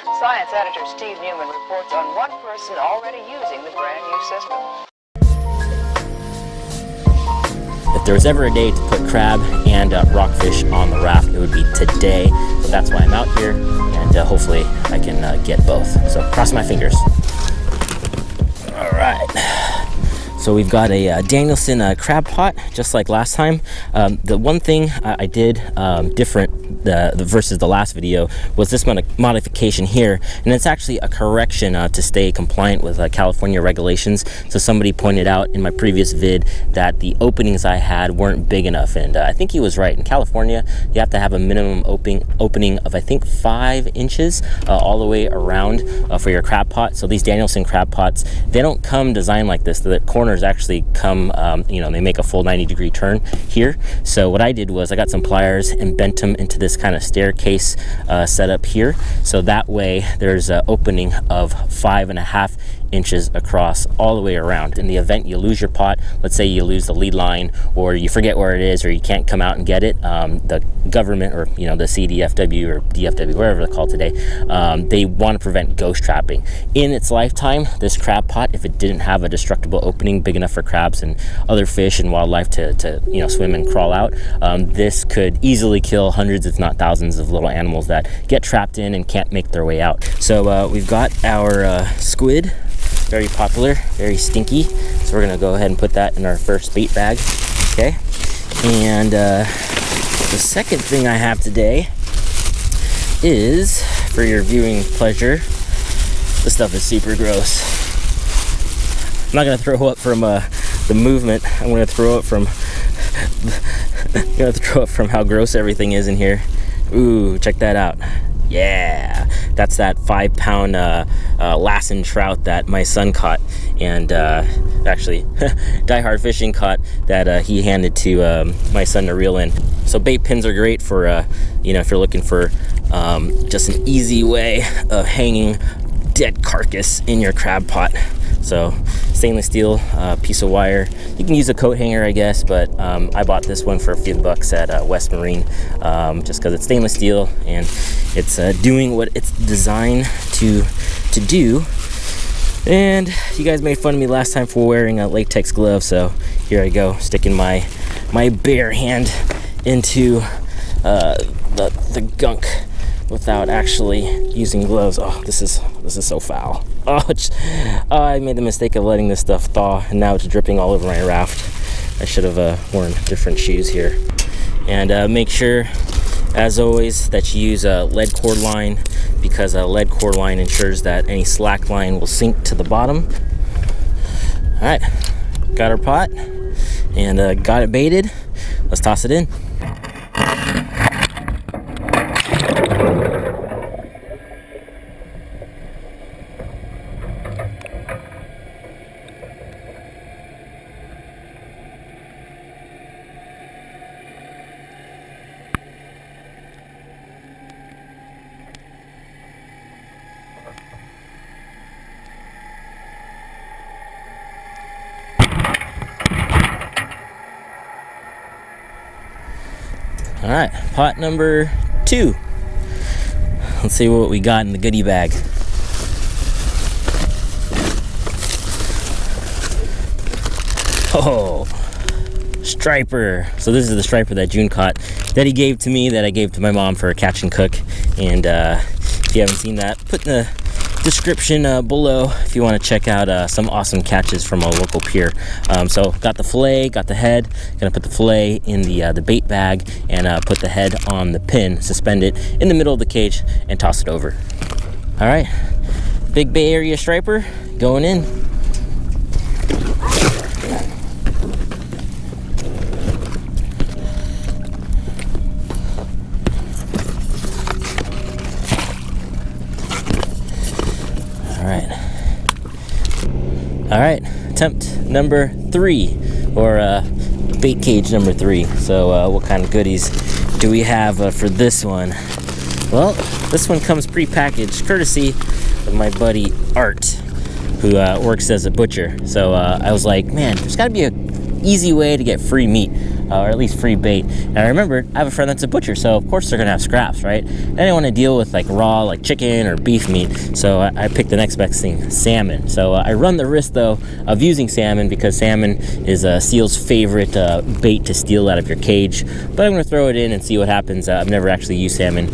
Science editor Steve Newman reports on one person already using the brand new system. If there was ever a day to put crab and rockfish on the raft, it would be today. So that's why I'm out here, and hopefully I can get both. So cross my fingers. All right. So we've got a Danielson crab pot, just like last time. The one thing I did different versus the last video was this modification here, and it's actually a correction to stay compliant with California regulations. So somebody pointed out in my previous vid that the openings I had weren't big enough, and I think he was right. In California, you have to have a minimum opening of I think 5 inches all the way around for your crab pot. So these Danielson crab pots, they don't come designed like this. The corners actually come, you know, they make a full 90-degree turn here. So what I did was I got some pliers and bent them into this kind of staircase setup here. So that way there's an opening of 5.5 inches across all the way around. In the event you lose your pot, let's say you lose the lead line, or you forget where it is, or you can't come out and get it, the government, or you know, the CDFW or DFW, whatever they're called today, they want to prevent ghost trapping. In its lifetime, this crab pot, if it didn't have a destructible opening big enough for crabs and other fish and wildlife to you know, swim and crawl out, this could easily kill hundreds if not thousands of little animals that get trapped in and can't make their way out. So we've got our squid, very popular, very stinky, so we're gonna go ahead and put that in our first bait bag. Okay, and the second thing I have today is, for your viewing pleasure, this stuff is super gross. I'm not gonna throw up from the movement. I'm gonna throw up from how gross everything is in here. Ooh, check that out. Yeah, that's that 5-pound Lassen trout that my son caught, and actually Die Hard Fishing caught, that he handed to my son to reel in. So bait pins are great for you know, if you're looking for just an easy way of hanging dead carcass in your crab pot. So stainless steel piece of wire. You can use a coat hanger, I guess, but I bought this one for a few bucks at West Marine, just because it's stainless steel and it's doing what it's designed to do. And you guys made fun of me last time for wearing a latex glove, so here I go, sticking my bare hand into the gunk without actually using gloves. Oh, this is so foul. Oh, I made the mistake of letting this stuff thaw, and now it's dripping all over my raft. I should have worn different shoes here. And make sure, as always, that you use a lead cord line, because a lead cord line ensures that any slack line will sink to the bottom. All right, got our pot and got it baited. Let's toss it in. All right, pot number 2. Let's see what we got in the goodie bag. Oh, striper. So this is the striper that June caught, that he gave to me, that I gave to my mom for a catch and cook. And if you haven't seen that, put in the description below if you want to check out some awesome catches from a local pier. So got the fillet, got the head. Gonna put the fillet in the bait bag and put the head on the pin, suspend it in the middle of the cage, and toss it over. All right, big Bay Area striper going in. All right, attempt number 3, or bait cage number 3. So what kind of goodies do we have for this one? Well, this one comes pre-packaged, courtesy of my buddy Art, who works as a butcher. So I was like, man, there's got to be an easy way to get free meat. or at least free bait. And I remembered I have a friend that's a butcher, so of course they're gonna have scraps, right? I didn't want to deal with like raw, like chicken or beef meat, so I picked the next best thing, salmon. So I run the risk though of using salmon because salmon is a seal's favorite bait to steal out of your cage. But I'm gonna throw it in and see what happens. I've never actually used salmon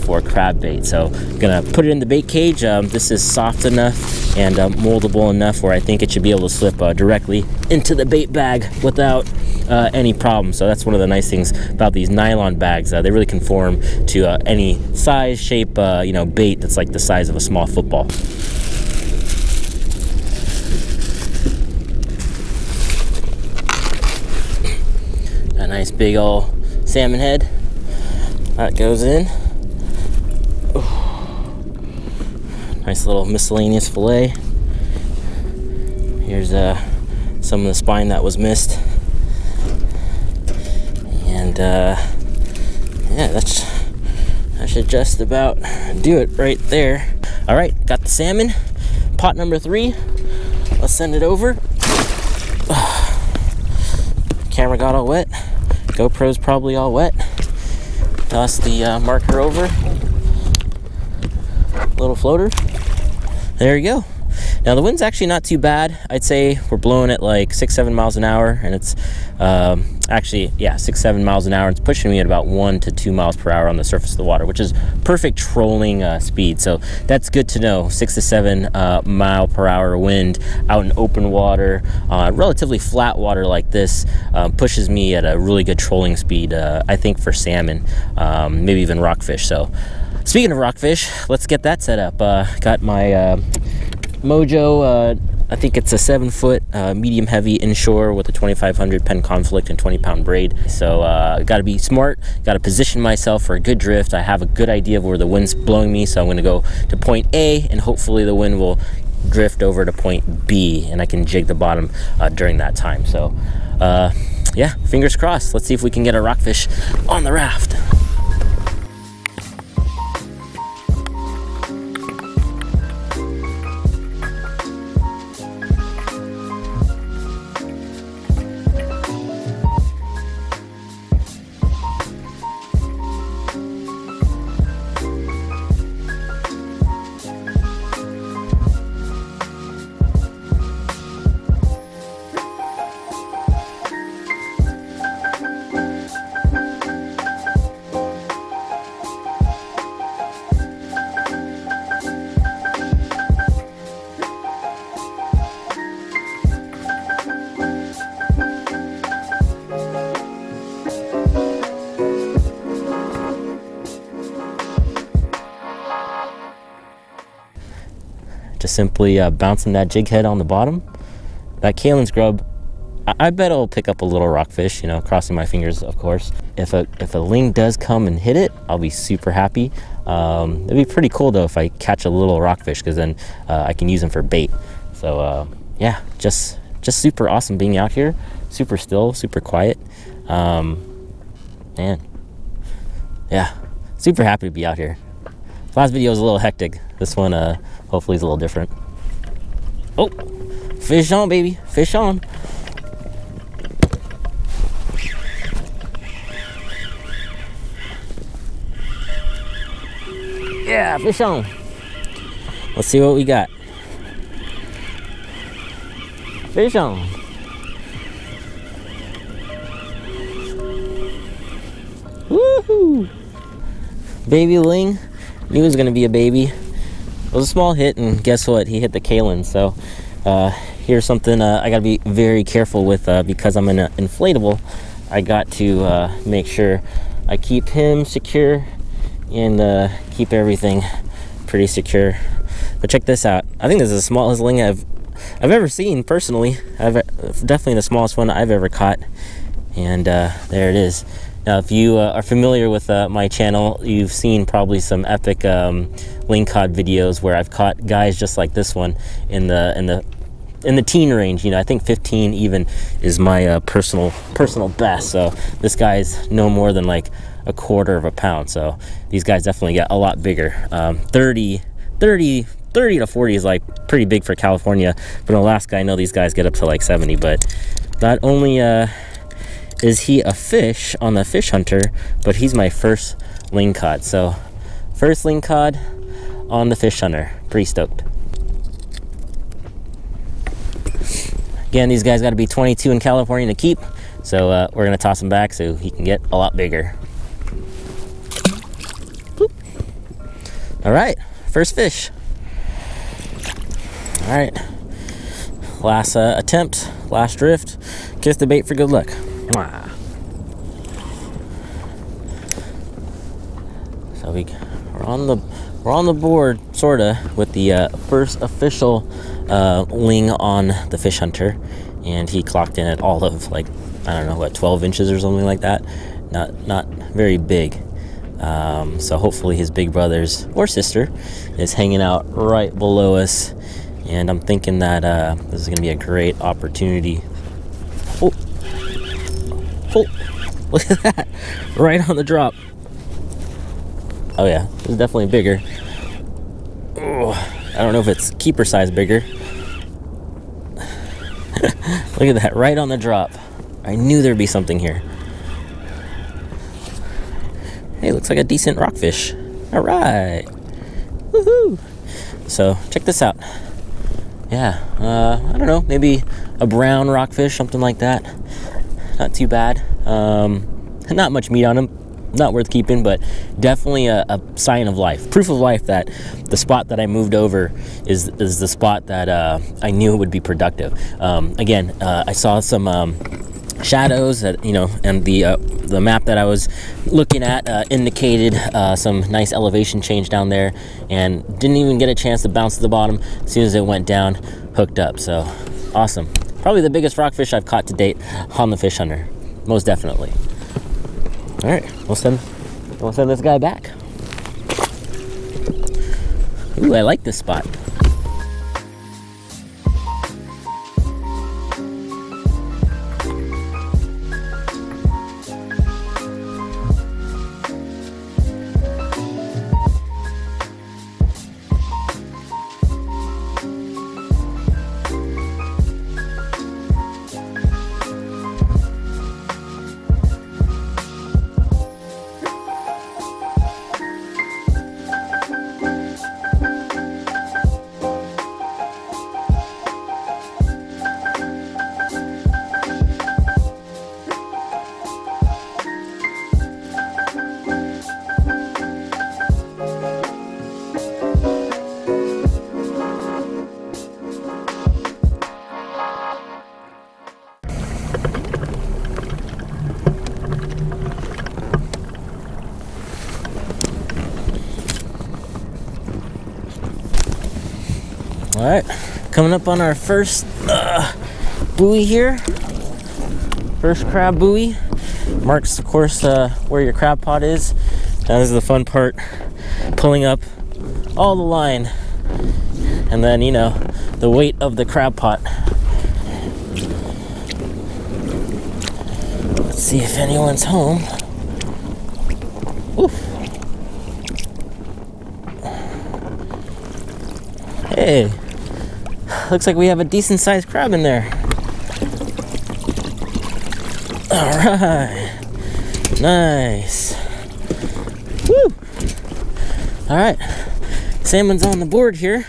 for crab bait, so I'm gonna put it in the bait cage. This is soft enough and moldable enough where I think it should be able to slip directly into the bait bag without any problem. So that's one of the nice things about these nylon bags. They really conform to any size, shape, you know, bait that's like the size of a small football. A nice big old salmon head that goes in. Nice little miscellaneous fillet. Here's some of the spine that was missed. And yeah, that should just about do it right there. All right, got the salmon. Pot number 3. Let's send it over. Camera got all wet. GoPro's probably all wet. Toss the marker over. Little floater. There you go. Now the wind's actually not too bad. I'd say we're blowing at like 6-7 miles an hour, and it's actually, yeah, 6-7 miles an hour. It's pushing me at about 1 to 2 miles per hour on the surface of the water, which is perfect trolling speed. So that's good to know. 6 to 7 mile per hour wind out in open water, relatively flat water like this, pushes me at a really good trolling speed. I think for salmon, maybe even rockfish. So speaking of rockfish, let's get that set up. Got my Mojo, I think it's a 7-foot medium heavy inshore with a 2500 Penn conflict and 20-pound braid. So got to be smart, got to position myself for a good drift. I have a good idea of where the wind's blowing me, so I'm going to go to point A, and hopefully the wind will drift over to point B, and I can jig the bottom during that time. So yeah, fingers crossed. Let's see if we can get a rockfish on the raft. Just simply bouncing that jig head on the bottom. That kaolin scrub, I bet it'll pick up a little rockfish, you know, crossing my fingers, of course. If a ling does come and hit it, I'll be super happy. It'd be pretty cool though if I catch a little rockfish, because then I can use them for bait. So yeah, just super awesome being out here. Super still, super quiet. Man, yeah, super happy to be out here. Last video was a little hectic. This one hopefully is a little different. Oh, fish on, baby, fish on. Yeah, fish on. Let's see what we got. Fish on. Woohoo! Baby ling. Knew it was gonna be a baby. It was a small hit, and guess what? He hit the kaolin. So here's something I gotta be very careful with because I'm an inflatable. I got to make sure I keep him secure and keep everything pretty secure. But check this out. I think this is the smallest ling I've ever seen personally. Definitely the smallest one I've ever caught. And there it is. Now, if you are familiar with my channel, you've seen probably some epic ling cod videos where I've caught guys just like this one in the teen range. You know, I think 15 even is my personal best. So this guy's no more than like 1/4 pound. So these guys definitely get a lot bigger. 30 to 40 is like pretty big for California. But in Alaska, I know these guys get up to like 70. But not only is he a fish on the fish hunter, but he's my first lingcod. So first lingcod on the fish hunter. Pretty stoked. Again, these guys got to be 22 in California to keep, so we're gonna toss him back so he can get a lot bigger. Boop. All right, first fish. All right, last attempt, last drift. Kiss the bait for good luck. Mwah. So we're on the board, sorta, with the first official ling on the fish hunter, and he clocked in at all of, like, I don't know what, 12 inches or something like that. Not very big. So hopefully his big brothers or sister is hanging out right below us, and I'm thinking that this is gonna be a great opportunity. Oh, look at that, right on the drop. Oh yeah, this is definitely bigger. Oh, I don't know if it's keeper size bigger. Look at that, right on the drop. I knew there'd be something here. Hey, looks like a decent rockfish. All right, woohoo! So check this out. Yeah, I don't know, maybe a brown rockfish, something like that. Not too bad. Not much meat on him. Not worth keeping, but definitely a sign of life, proof of life that the spot that I moved over is the spot that I knew would be productive. Again, I saw some shadows that, you know, and the map that I was looking at indicated some nice elevation change down there, and didn't even get a chance to bounce to the bottom. As soon as it went down, hooked up. So awesome. Probably the biggest rockfish I've caught to date on the fish hunter, most definitely. All right, we'll send this guy back. Ooh, I like this spot. All right, coming up on our first buoy here. First crab buoy. Marks, of course, where your crab pot is. That is the fun part, pulling up all the line, and then, you know, the weight of the crab pot. Let's see if anyone's home. Oof. Hey, looks like we have a decent sized crab in there. All right, nice. Woo! All right, salmon's on the board here,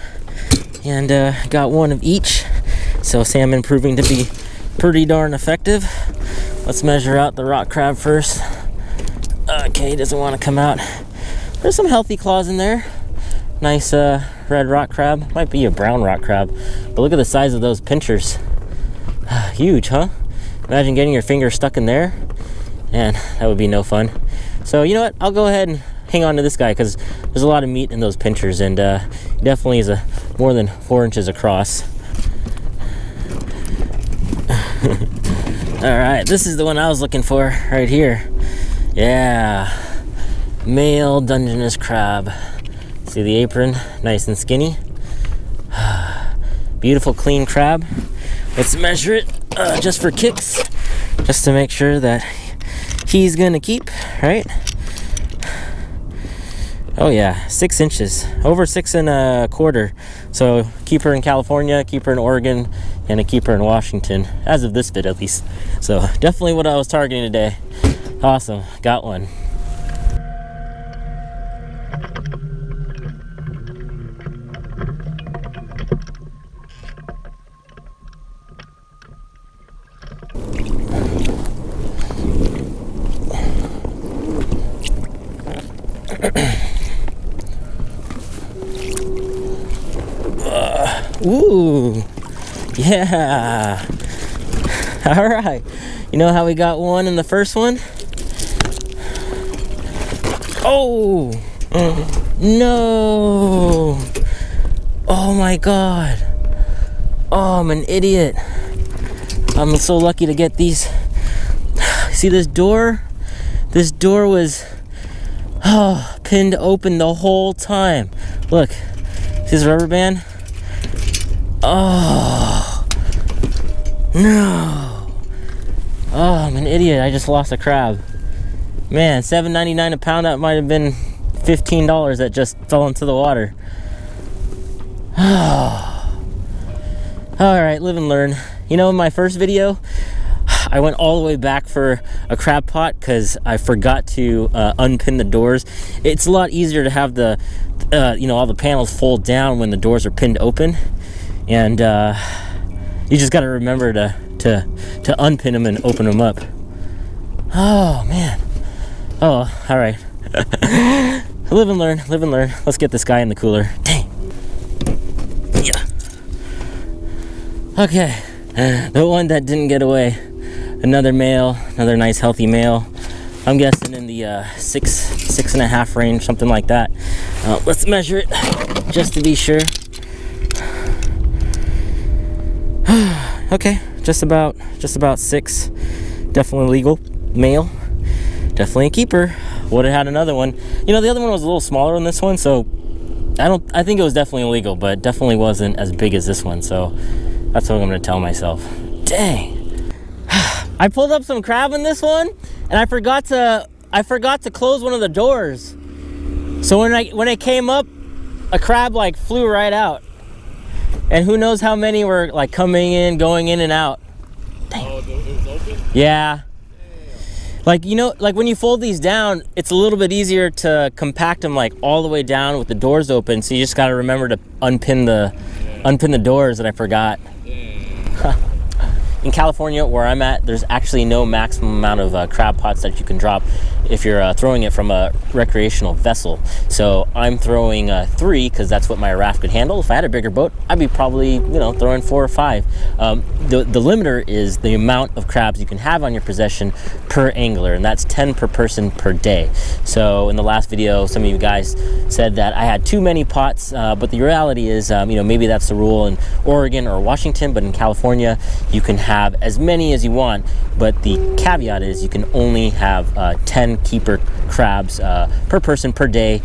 and got one of each. So salmon proving to be pretty darn effective. Let's measure out the rock crab first. Okay, he doesn't want to come out. There's some healthy claws in there. Nice red rock crab. Might be a brown rock crab, but look at the size of those pinchers. Huge, huh? Imagine getting your finger stuck in there, and that would be no fun. So you know what, I'll go ahead and hang on to this guy, because there's a lot of meat in those pinchers, and definitely is more than 4 inches across. All right, this is the one I was looking for right here. Yeah, male dungeness crab. See the apron, nice and skinny. Beautiful clean crab. Let's measure it just for kicks, just to make sure that he's gonna keep, right? Oh yeah, 6 inches, over 6 1/4. So keeper in California, keeper in Oregon, and a keeper in Washington, as of this vid at least. So definitely what I was targeting today. Awesome, got one. Ooh, yeah. All right. You know how we got one in the first one? Oh, no. Oh my God. Oh, I'm an idiot. I'm so lucky to get these. See this door? This door was pinned open the whole time. Look, see this rubber band? Oh, no. Oh, I'm an idiot. I just lost a crab. Man, $7.99 a pound. That might have been $15 that just fell into the water. Oh. All right, live and learn. You know, in my first video, I went all the way back for a crab pot because I forgot to unpin the doors. It's a lot easier to have the, you know, all the panels fold down when the doors are pinned open. And you just got to remember to unpin them and open them up. Oh man. Oh, all right. Live and learn, live and learn. Let's get this guy in the cooler. Dang. Yeah. Okay, the one that didn't get away. Another male, another nice healthy male. I'm guessing in the 6 1/2 range, something like that. Let's measure it just to be sure. Okay, just about 6. Definitely legal male. Definitely a keeper. Would have had another one. You know, the other one was a little smaller than this one, so I think it was definitely illegal, but definitely wasn't as big as this one. So that's what I'm gonna tell myself. Dang. I pulled up some crab in this one, and I forgot to close one of the doors. So when I came up, a crab like flew right out. And who knows how many were like coming in, going in and out. Dang. Oh, it was open? Yeah. Damn. Like, you know, like when you fold these down, it's a little bit easier to compact them like all the way down with the doors open. So you just got to remember to unpin the doors that I forgot. In California, where I'm at, there's actually no maximum amount of crab pots that you can drop if you're throwing it from a recreational vessel. So I'm throwing 3 because that's what my raft could handle. If I had a bigger boat, I'd be probably, you know, throwing 4 or 5. The limiter is the amount of crabs you can have on your possession per angler, and that's 10 per person per day. So in the last video, some of you guys said that I had too many pots, but the reality is, you know, maybe that's the rule in Oregon or Washington, but in California, you can have as many as you want, but the caveat is you can only have 10 keeper crabs per person per day,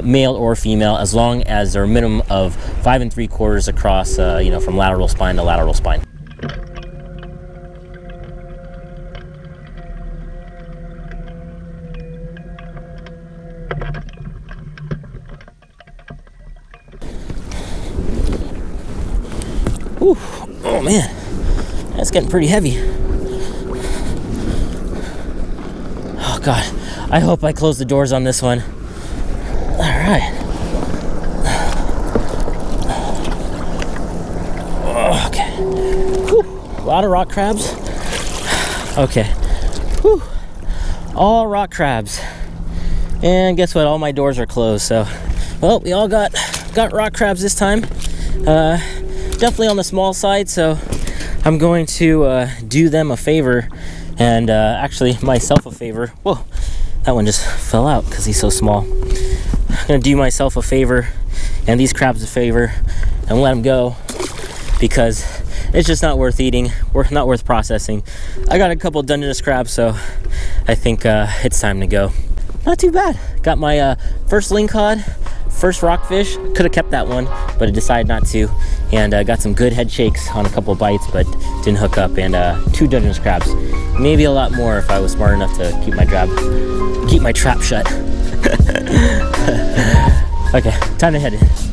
male or female, as long as they're a minimum of 5 3/4 across, you know, from lateral spine to lateral spine. Whew. Oh man, that's getting pretty heavy. Oh God, I hope I close the doors on this one. All right. Okay. Whew. A lot of rock crabs. Okay. Whew. All rock crabs. And guess what? All my doors are closed. So, well, we all got rock crabs this time. Definitely on the small side. So I'm going to do them a favor, and actually myself a favor. Whoa, that one just fell out because he's so small. I'm gonna do myself a favor and these crabs a favor and let them go, because it's just not worth eating, not worth processing. I got a couple dungeness crabs, so I think it's time to go. Not too bad. Got my first ling cod, first rockfish. Could have kept that one, but I decided not to. And got some good head shakes on a couple of bites, but didn't hook up. And 2 dungeness crabs. Maybe a lot more if I was smart enough to keep my trap shut. Okay, time to head in.